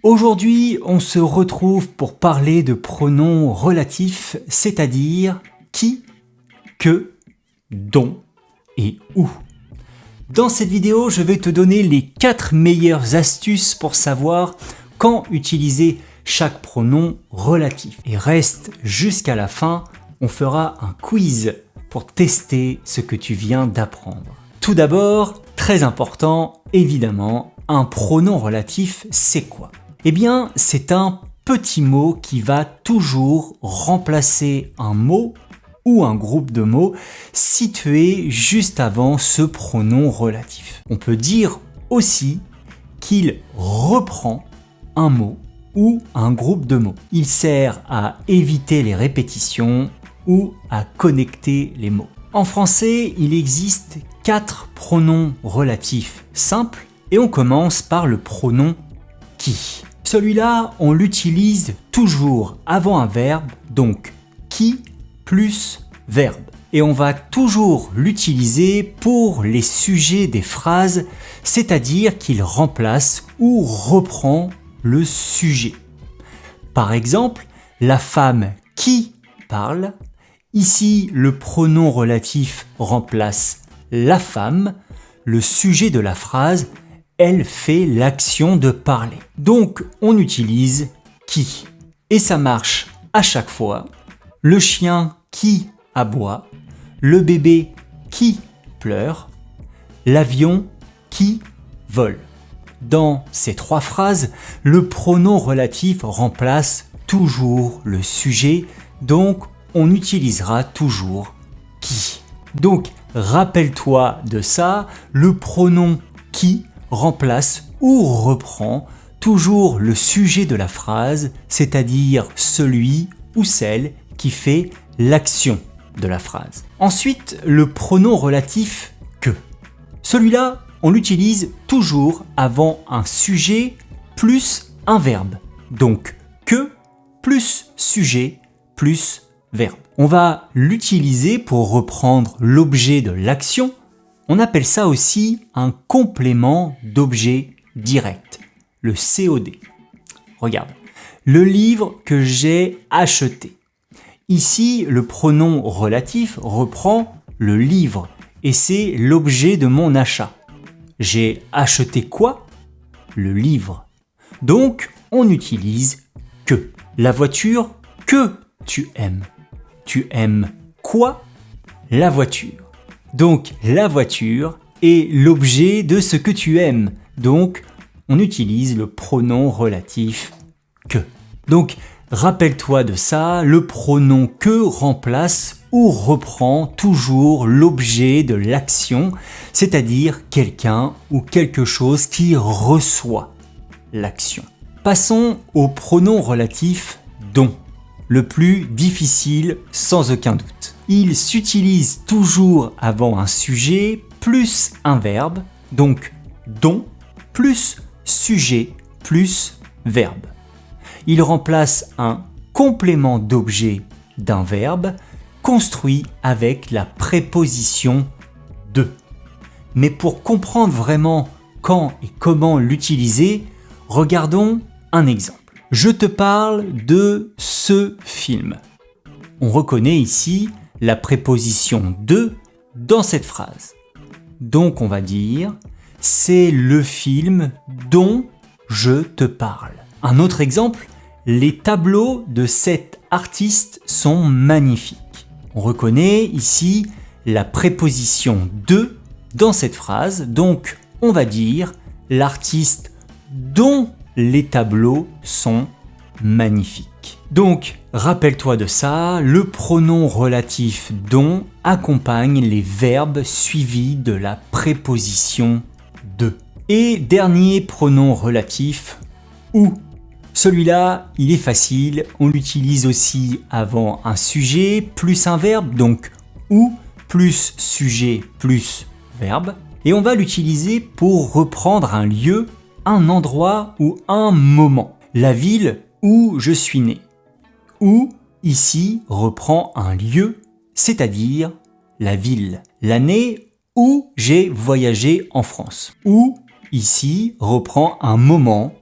Aujourd'hui, on se retrouve pour parler de pronoms relatifs, c'est-à-dire qui, que, dont et où. Dans cette vidéo, je vais te donner les 4 meilleures astuces pour savoir quand utiliser chaque pronom relatif. Et reste jusqu'à la fin, on fera un quiz pour tester ce que tu viens d'apprendre. Tout d'abord, très important, évidemment, un pronom relatif, c'est quoi? Eh bien, c'est un petit mot qui va toujours remplacer un mot ou un groupe de mots situé juste avant ce pronom relatif. On peut dire aussi qu'il reprend un mot ou un groupe de mots. Il sert à éviter les répétitions ou à connecter les mots. En français, il existe 4 pronoms relatifs simples et on commence par le pronom qui. Celui-là, on l'utilise toujours avant un verbe, donc qui plus verbe. Et on va toujours l'utiliser pour les sujets des phrases, c'est-à-dire qu'il remplace ou reprend le sujet. Par exemple, la femme qui parle, ici le pronom relatif remplace la femme, le sujet de la phrase, elle fait l'action de parler. Donc on utilise qui. Et ça marche à chaque fois. Le chien qui aboie, le bébé qui pleure, l'avion qui vole. Dans ces 3 phrases, le pronom relatif remplace toujours le sujet, donc on utilisera toujours qui. Donc rappelle-toi de ça, le pronom qui remplace ou reprend toujours le sujet de la phrase, c'est-à-dire celui ou celle qui fait l'action de la phrase. Ensuite, le pronom relatif que. Celui-là, on l'utilise toujours avant un sujet plus un verbe. Donc que plus sujet plus verbe. On va l'utiliser pour reprendre l'objet de l'action. On appelle ça aussi un complément d'objet direct, le COD. Regarde, le livre que j'ai acheté. Ici, le pronom relatif reprend le livre et c'est l'objet de mon achat. J'ai acheté quoi? Le livre. Donc, on utilise que. La voiture que tu aimes. Tu aimes quoi? La voiture. Donc, la voiture est l'objet de ce que tu aimes. Donc, on utilise le pronom relatif que. Donc, rappelle-toi de ça, le pronom que remplace ou reprend toujours l'objet de l'action, c'est-à-dire quelqu'un ou quelque chose qui reçoit l'action. Passons au pronom relatif dont, le plus difficile sans aucun doute. Il s'utilise toujours avant un sujet plus un verbe, donc dont plus sujet plus verbe. Il remplace un complément d'objet d'un verbe construit avec la préposition de. Mais pour comprendre vraiment quand et comment l'utiliser, regardons un exemple. Je te parle de ce film. On reconnaît ici la préposition de dans cette phrase. Donc on va dire « c'est le film dont je te parle ». Un autre exemple, les tableaux de cet artiste sont magnifiques. On reconnaît ici la préposition de dans cette phrase, donc on va dire l'artiste dont les tableaux sont magnifiques. Donc, rappelle-toi de ça, le pronom relatif dont accompagne les verbes suivis de la préposition de. Et dernier pronom relatif, où. Celui-là, il est facile, on l'utilise aussi avant un sujet plus un verbe, donc où plus sujet plus verbe. Et on va l'utiliser pour reprendre un lieu, un endroit ou un moment. La ville où je suis né. Où, ici, reprend un lieu, c'est-à-dire la ville. L'année où j'ai voyagé en France. Où, ici, reprend un moment,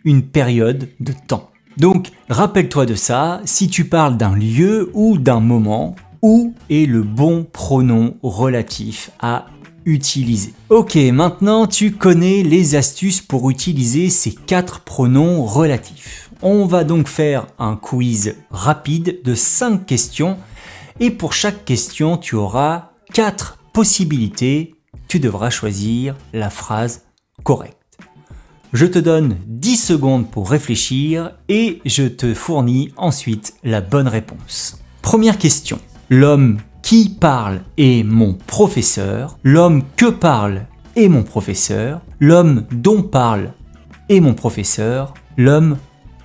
une période de temps. Donc, rappelle-toi de ça, si tu parles d'un lieu ou d'un moment, où est le bon pronom relatif à utiliser? Ok, maintenant tu connais les astuces pour utiliser ces 4 pronoms relatifs. On va donc faire un quiz rapide de 5 questions et pour chaque question, tu auras 4 possibilités. Tu devras choisir la phrase correcte. Je te donne 10 secondes pour réfléchir et je te fournis ensuite la bonne réponse. Première question. L'homme qui parle est mon professeur. L'homme que parle est mon professeur. L'homme dont parle est mon professeur. L'homme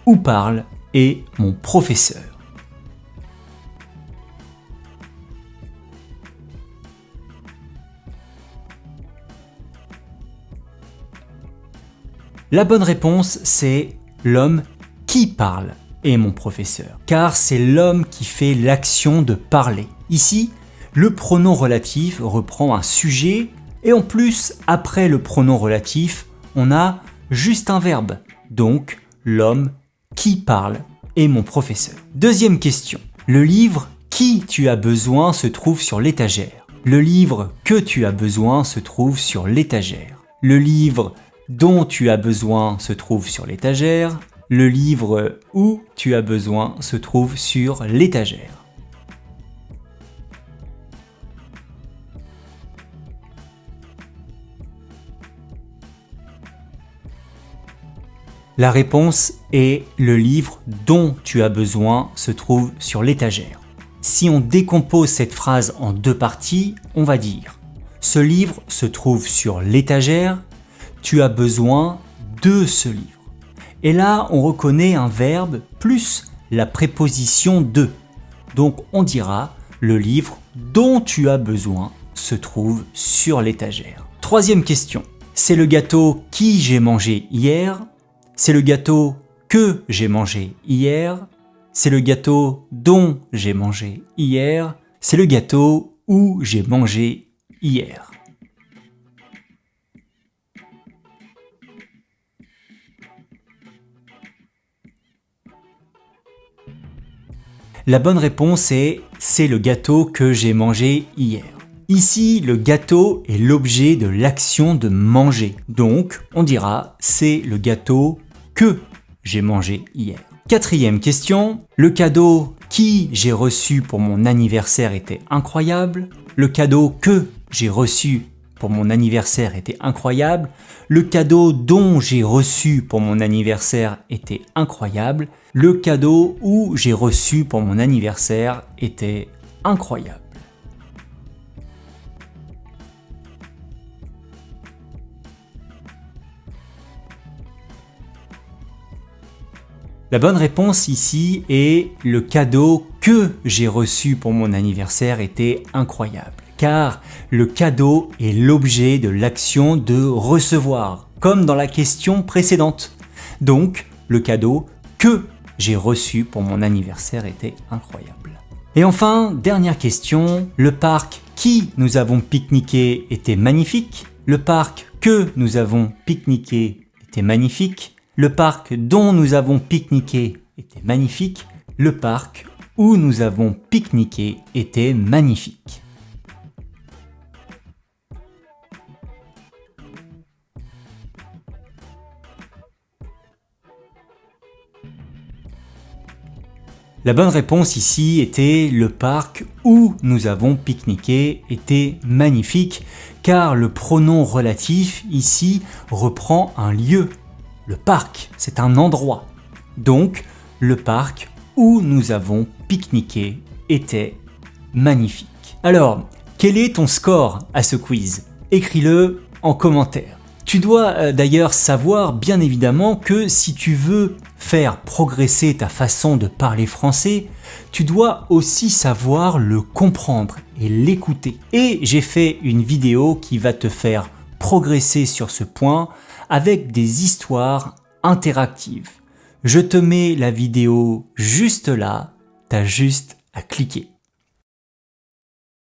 où parle est mon professeur. La bonne réponse, c'est l'homme qui parle est mon professeur, car c'est l'homme qui fait l'action de parler. Ici, le pronom relatif reprend un sujet et en plus, après le pronom relatif, on a juste un verbe. Donc, l'homme qui parle est mon professeur. Deuxième question. Le livre qui tu as besoin se trouve sur l'étagère. Le livre que tu as besoin se trouve sur l'étagère. Le livre dont tu as besoin se trouve sur l'étagère. Le livre où tu as besoin se trouve sur l'étagère. La réponse est le livre dont tu as besoin se trouve sur l'étagère. Si on décompose cette phrase en 2 parties, on va dire ce livre se trouve sur l'étagère, tu as besoin de ce livre. Et là, on reconnaît un verbe plus la préposition de. Donc on dira le livre dont tu as besoin se trouve sur l'étagère. Troisième question. C'est le gâteau qui j'ai mangé hier. C'est le gâteau que j'ai mangé hier. C'est le gâteau dont j'ai mangé hier. C'est le gâteau où j'ai mangé hier. La bonne réponse est « c'est le gâteau que j'ai mangé hier ». Ici, le gâteau est l'objet de l'action de manger. Donc, on dira « c'est le gâteau que j'ai mangé hier ». Quatrième question. Le cadeau qui j'ai reçu pour mon anniversaire était incroyable. Le cadeau que j'ai reçu pour mon anniversaire était incroyable. Le cadeau dont j'ai reçu pour mon anniversaire était incroyable. Le cadeau où j'ai reçu pour mon anniversaire était incroyable. La bonne réponse ici est le cadeau que j'ai reçu pour mon anniversaire était incroyable. Car le cadeau est l'objet de l'action de recevoir, comme dans la question précédente. Donc, le cadeau que j'ai reçu pour mon anniversaire était incroyable. Et enfin, dernière question, le parc qui nous avons pique-niqué était magnifique. Le parc que nous avons pique-niqué était magnifique. Le parc dont nous avons pique-niqué était magnifique. Le parc où nous avons pique-niqué était magnifique. La bonne réponse ici était le parc où nous avons pique-niqué était magnifique car le pronom relatif ici reprend un lieu. Le parc, c'est un endroit. Donc, le parc où nous avons pique-niqué était magnifique. Alors, quel est ton score à ce quiz? Écris-le en commentaire. Tu dois d'ailleurs savoir bien évidemment que si tu veux faire progresser ta façon de parler français, tu dois aussi savoir le comprendre et l'écouter. Et j'ai fait une vidéo qui va te faire progresser sur ce point avec des histoires interactives. Je te mets la vidéo juste là, t'as juste à cliquer.